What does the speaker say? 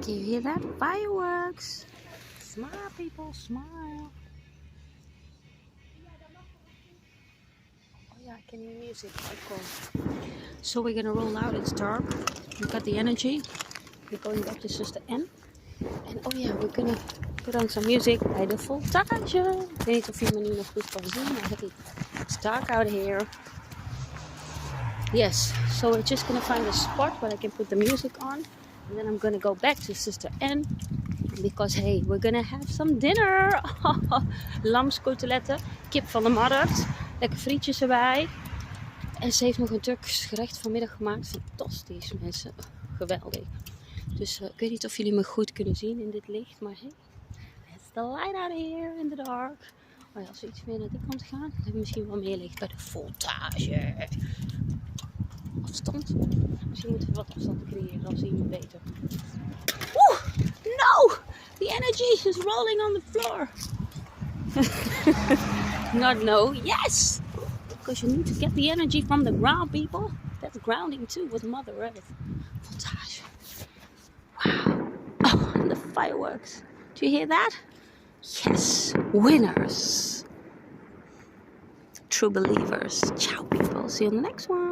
Can you hear that? Fireworks. Smile, people, smile. Oh yeah, I can hear music. Of course. So we're gonna roll out. It's dark. We've got the energy. We're going back to Sister N. En oh ja, we gonna put on some music bij de Voltage. Ik weet niet of je me nu nog goed kan zien, maar it's dark out here. Yes, so we're just gonna find a spot where I can put the music on. And then I'm gonna go back to Sister N. Because hey, we're gonna have some dinner. Lamskoteletten, kip van de markt, lekker frietjes erbij. En ze heeft nog een Turks gerecht vanmiddag gemaakt. Fantastisch, mensen. Geweldig. Dus ik weet niet of jullie me goed kunnen zien in dit licht. Maar hey, it's the light out here in the dark. Oh ja, als we iets meer naar die kant gaan, dan hebben we misschien wel meer licht bij de Voltage. Afstand. Misschien moeten we wat afstand creëren, dan zien we beter. Oeh, no! The energy is rolling on the floor. Not no, yes! Because you need to get the energy from the ground, people. That's grounding too with Mother Earth. Voltage. Wow. Oh, and the fireworks. Do you hear that? Yes, winners. True believers. Ciao, people. See you on the next one.